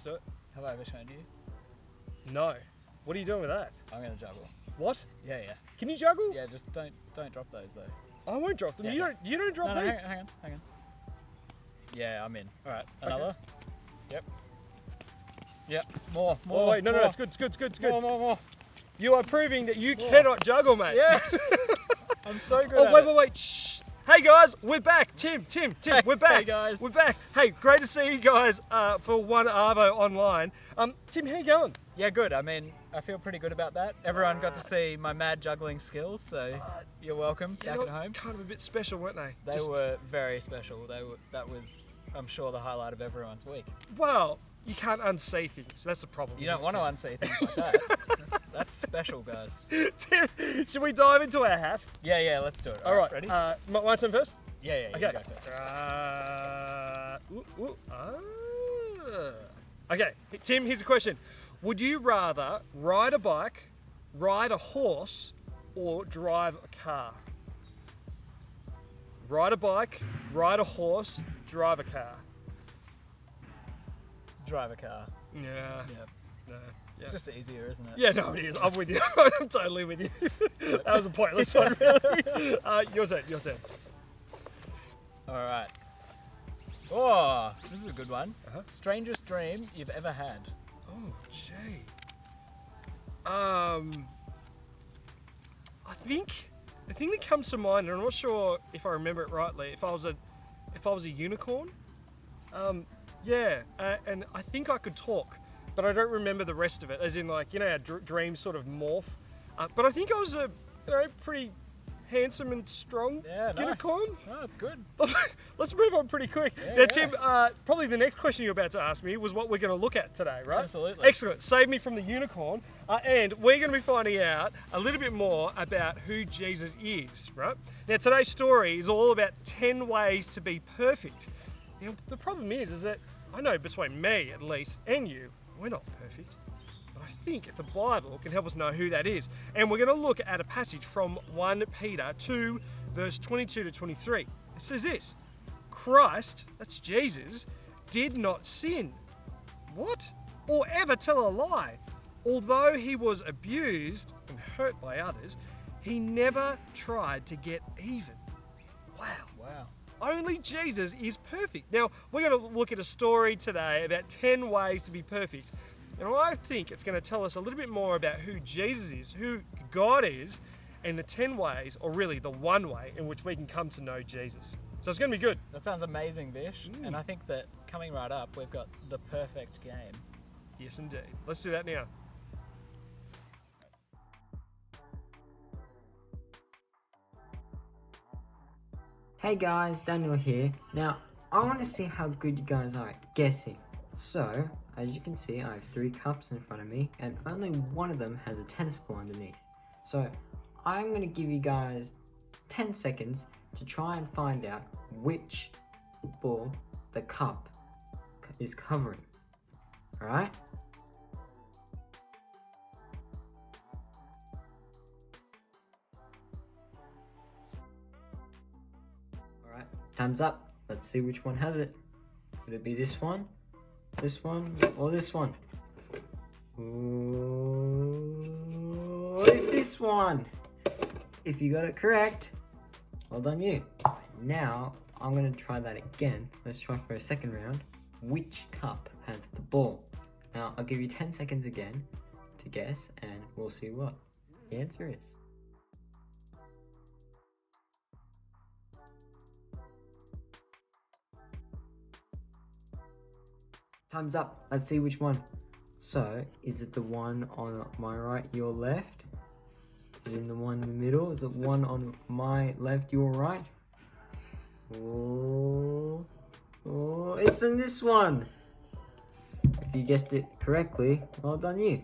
Let's do it. Have I ever shown you? No. What are you doing with that? I'm gonna juggle. What? Yeah. Can you juggle? Yeah, just don't drop those though. I won't drop them. Yeah. You don't drop No, these? hang on. Yeah, I'm in. All right. Another? Okay. Yep. More. Oh wait, no, more. it's good. More. You are proving that you cannot juggle, mate. Yes! I'm so good at it. Oh, wait. Shh. Hey guys, we're back. Tim, Hey, we're back. hey, guys. We're back. Hey, great to see you guys for onearvo online. Tim, how you going? Yeah, good. I mean, I feel pretty good about that. Everyone got to see my mad juggling skills, so you're welcome back at home. Kind of a bit special, weren't they? They were very special. That was, I'm sure, the highlight of everyone's week. Well, you can't unsee things. That's the problem. You don't want to unsee things like that. That's special, guys. Tim, should we dive into our hat? Yeah, let's do it. All right. Ready? My turn first? Yeah, you Okay. go first. Okay, Tim, here's a question. Would you rather ride a bike, ride a horse, or drive a car? Ride a bike, ride a horse, drive a car. Drive a car. Yeah. Yep. No. It's just easier, isn't it? Yeah, no, it is. I'm with you. I'm totally with you. That was a pointless one, really. Your turn. All right. Oh, this is a good one. Uh-huh. Strangest dream you've ever had? Oh, gee. I think the thing that comes to mind, and I'm not sure if I remember it rightly, if I was a unicorn. And I think I could talk, but I don't remember the rest of it. As in, like, you know, how dreams sort of morph. But I think I was a pretty handsome and strong unicorn. Nice. Oh, that's good. Let's move on pretty quick. Now, Tim, probably the next question you're about to ask me was what we're going to look at today, right? Absolutely. Excellent. Save me from the unicorn. And we're going to be finding out a little bit more about who Jesus is, right? Now, today's story is all about 10 ways to be perfect. Now, the problem is that I know between me, at least, and you, we're not perfect. But I think the Bible can help us know who that is. And we're going to look at a passage from 1 Peter 2, verse 22 to 23. It says this: Christ, that's Jesus, did not sin. What? Or ever tell a lie. Although he was abused and hurt by others, he never tried to get even. Wow. Only Jesus is perfect. Now, we're going to look at a story today about 10 ways to be perfect. And I think it's going to tell us a little bit more about who Jesus is, who God is, and the 10 ways, or really the one way, in which we can come to know Jesus. So it's going to be good. That sounds amazing, Vish. And I think that coming right up, we've got the perfect game. Yes, indeed. Let's do that now. Hey guys, Daniel here. Now, I want to see how good you guys are at guessing. So, as you can see, I have 3 cups in front of me, and only one of them has a tennis ball underneath. So, I'm going to give you guys 10 seconds to try and find out which ball the cup is covering. Alright? Alright, time's up. Let's see which one has it. Would it be this one, or this one? Ooh, it's this one! If you got it correct, well done you. Now, I'm going to try that again. Let's try for a second round. Which cup has the ball? Now, I'll give you 10 seconds again to guess, and we'll see what the answer is. Time's up. Let's see which one. So, is it the one on my right, your left? Is it the one in the middle? Is it one on my left, your right? Oh, it's in this one. If you guessed it correctly, well done you.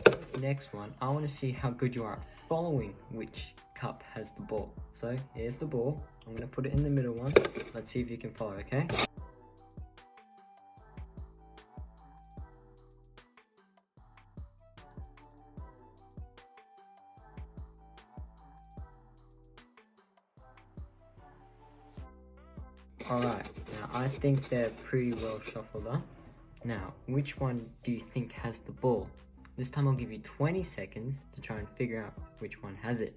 This next one, I want to see how good you are at following which cup has the ball. So, here's the ball. I'm going to put it in the middle one. Let's see if you can follow, okay? Alright, now I think they're pretty well shuffled up. Now, which one do you think has the ball? This time I'll give you 20 seconds to try and figure out which one has it.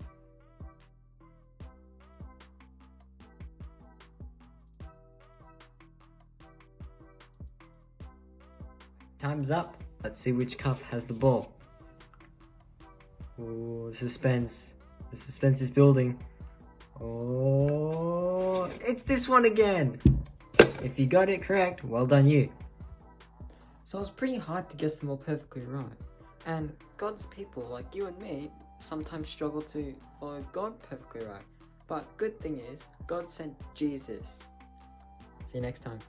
Time's up. Let's see which cup has the ball. Oh, suspense. The suspense is building. Oh, it's this one again. If you got it correct, well done you. So it was pretty hard to guess them all perfectly right. And God's people, like you and me, sometimes struggle to follow God perfectly right. But good thing is, God sent Jesus. See you next time.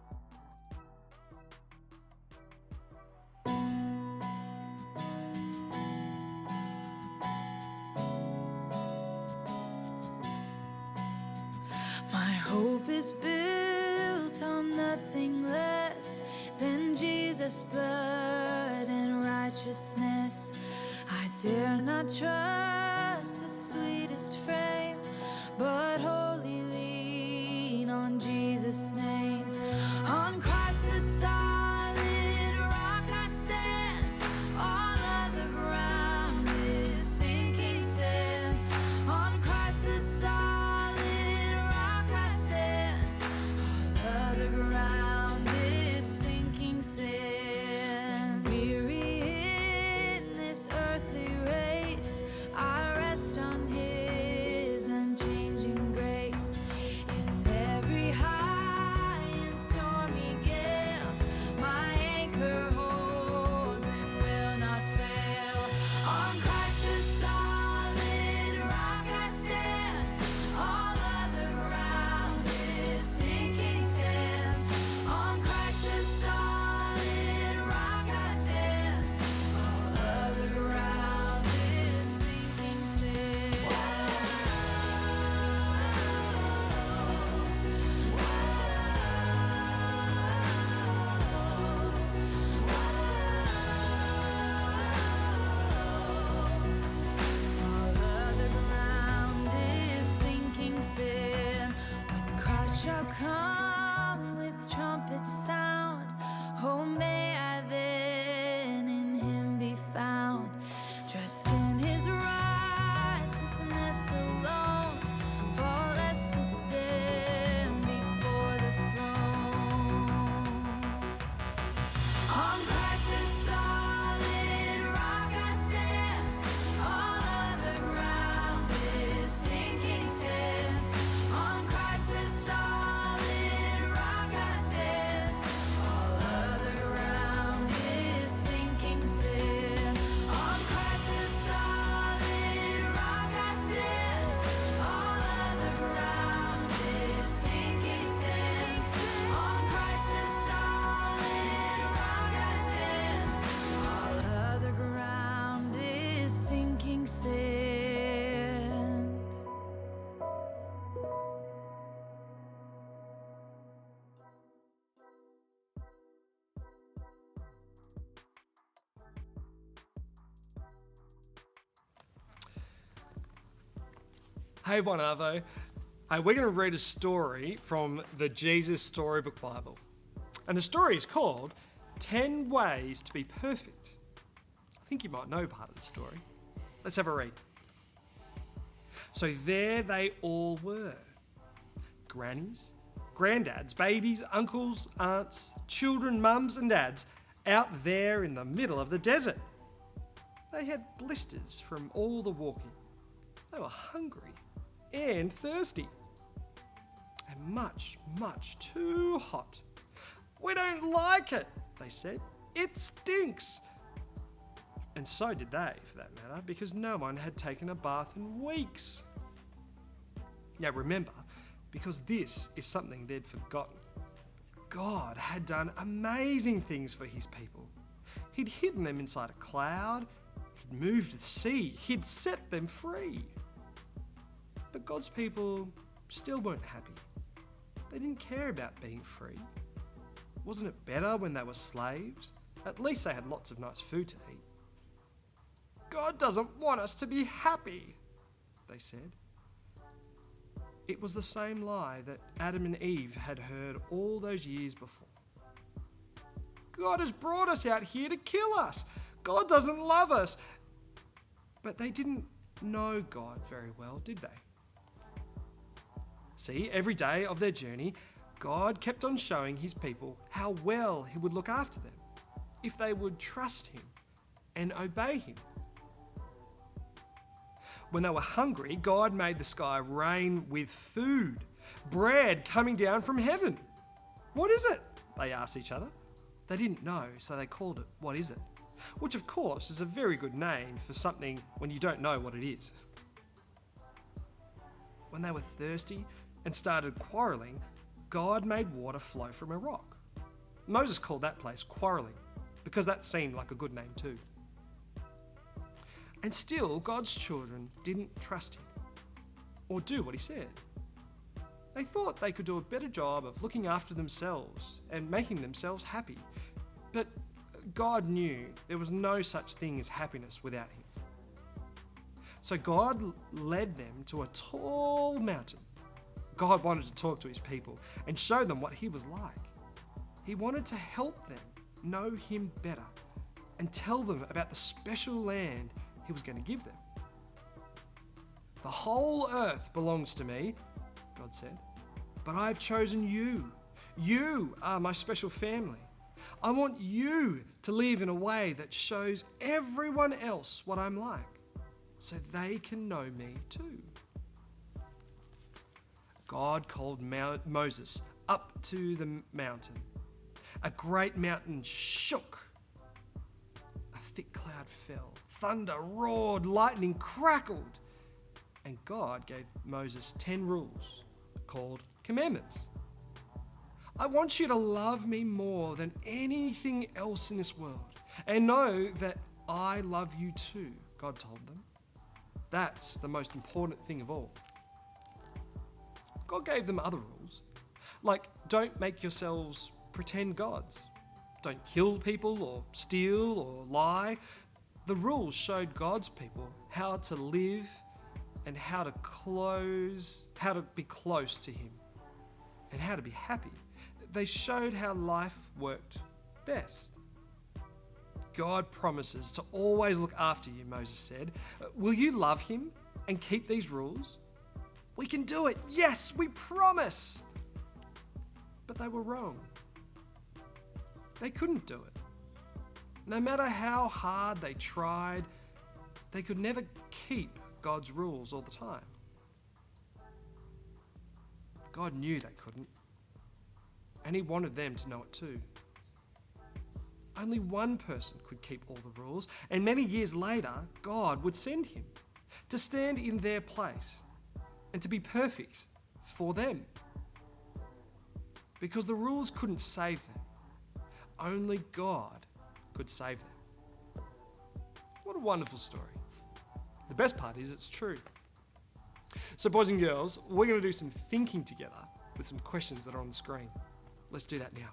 My hope is built on nothing less than Jesus' blood and righteousness. I dare not trust the sweetest frame, but wholly lean on Jesus' name. On Christ the solid rock I stand, all other ground is sinking sand. On Christ the solid rock I stand, all other ground is sinking sand. Weary in this earthly race, I rest on His unchanging grace. In every high and stormy gale, my anchor holds and will not fail. On Christ the solid rock I stand, all other ground is sinking sand. On Christ the solid rock I stand, all other ground is sinking sand. All other ground is sinking sand. When Christ shall come with trumpet sound, oh may I then in Him be found. Trust in His righteousness alone, faultless to stand before the throne. On Christ the solid rock I stand, all other ground is sinking sand. On Christ the solid rock I stand, all other ground is sinking sand. On Christ the solid rock I stand, all other ground is sinking sand. On Christ the solid rock I stand, all other ground is sinking sand. Hey, onearvo. Hey, we're going to read a story from the Jesus Storybook Bible. And the story is called 10 Ways to Be Perfect. I think you might know part of the story. Let's have a read. So there they all were. Grannies, granddads, babies, uncles, aunts, children, mums and dads, out there in the middle of the desert. They had blisters from all the walking. They were hungry and thirsty. And much, much too hot. We don't like it, they said. It stinks. And so did they, for that matter, because no one had taken a bath in weeks. Now remember, because this is something they'd forgotten. God had done amazing things for His people. He'd hidden them inside a cloud. He'd moved the sea. He'd set them free. But God's people still weren't happy. They didn't care about being free. Wasn't it better when they were slaves? At least they had lots of nice food to eat. God doesn't want us to be happy, they said. It was the same lie that Adam and Eve had heard all those years before. God has brought us out here to kill us. God doesn't love us. But they didn't know God very well, did they? See, every day of their journey, God kept on showing his people how well he would look after them if they would trust him and obey him. When they were hungry, God made the sky rain with food, bread coming down from heaven. What is it? They asked each other. They didn't know, so they called it, what is it? Which of course is a very good name for something when you don't know what it is. When they were thirsty and started quarreling, God made water flow from a rock. Moses called that place Quarreling because that seemed like a good name too. And still, God's children didn't trust him or do what he said. They thought they could do a better job of looking after themselves and making themselves happy. But God knew there was no such thing as happiness without him. So God led them to a tall mountain. God wanted to talk to his people and show them what he was like. He wanted to help them know him better and tell them about the special land he was going to give them. The whole earth belongs to me, God said, but I've chosen you. You are my special family. I want you to live in a way that shows everyone else what I'm like, so they can know me too. God called Moses up to the mountain. A great mountain shook. A thick cloud fell. Thunder roared, lightning crackled. And God gave Moses 10 rules called commandments. I want you to love me more than anything else in this world and know that I love you too, God told them. That's the most important thing of all. God gave them other rules, like don't make yourselves pretend gods. Don't kill people or steal or lie. The rules showed God's people how to live and how to be close to him and how to be happy. They showed how life worked best. God promises to always look after you, Moses said. Will you love him and keep these rules? We can do it. Yes, we promise. But they were wrong. They couldn't do it. No matter how hard they tried, they could never keep God's rules all the time. God knew they couldn't, and he wanted them to know it too. Only one person could keep all the rules, and many years later, God would send him to stand in their place and to be perfect for them. Because the rules couldn't save them. Only God could save them. What a wonderful story. The best part is it's true. So boys and girls, we're going to do some thinking together with some questions that are on the screen. Let's do that now.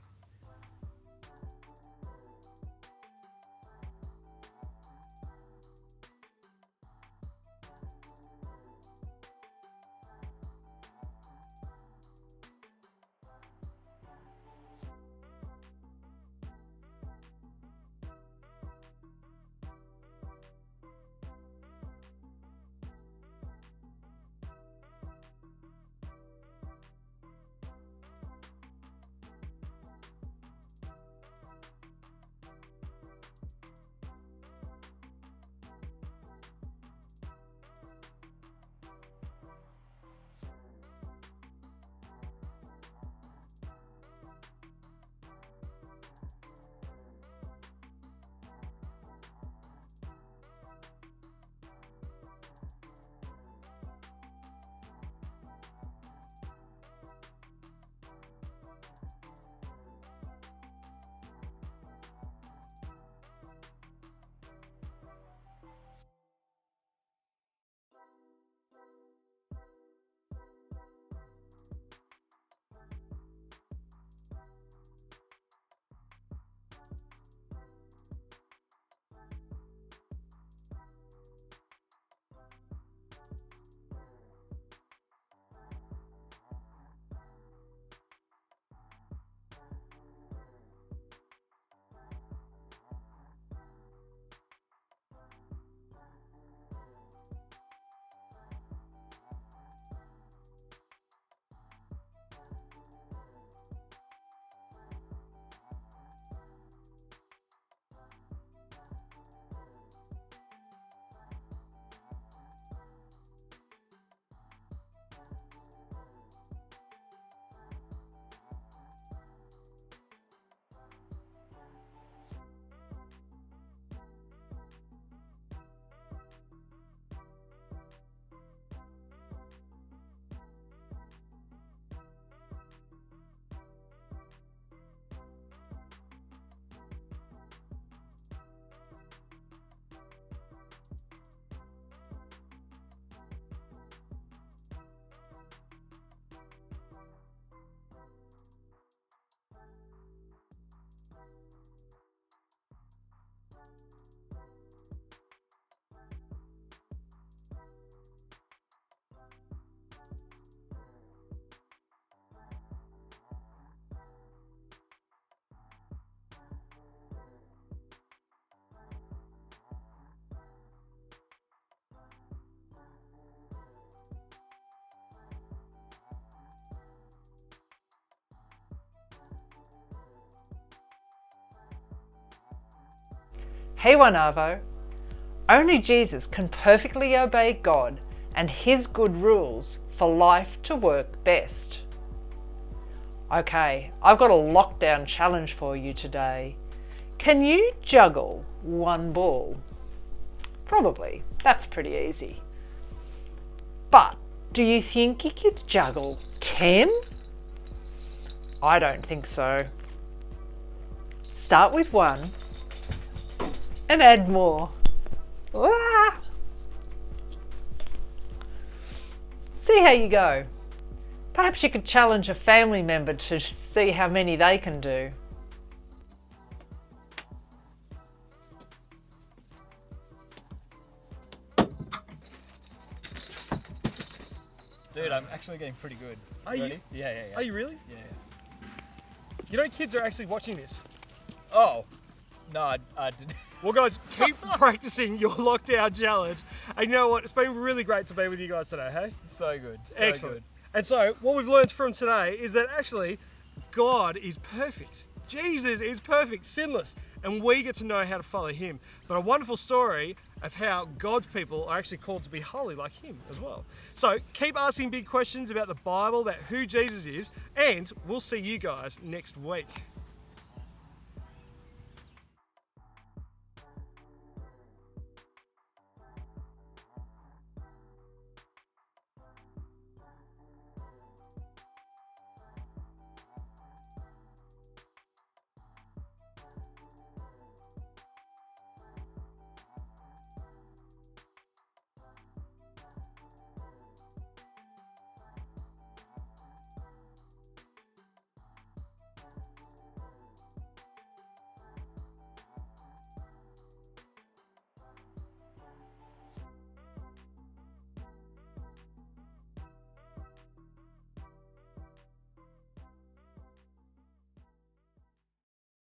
Hey onearvo, only Jesus can perfectly obey God and His good rules for life to work best. Okay, I've got a lockdown challenge for you today. Can you juggle one ball? Probably, that's pretty easy. But do you think you could juggle 10? I don't think so. Start with 1 and add more. Ah! See how you go. Perhaps you could challenge a family member to see how many they can do. Dude, I'm actually getting pretty good. Are you? Ready? Yeah. Are you really? Yeah. You know kids are actually watching this. Oh, no, I did. Well, guys, keep practicing your lockdown challenge. And you know what? It's been really great to be with you guys today, hey? So good. So Excellent. Good. And so, what we've learned from today is that actually, God is perfect. Jesus is perfect, sinless, and we get to know how to follow Him. But a wonderful story of how God's people are actually called to be holy like Him as well. So, keep asking big questions about the Bible, about who Jesus is, and we'll see you guys next week.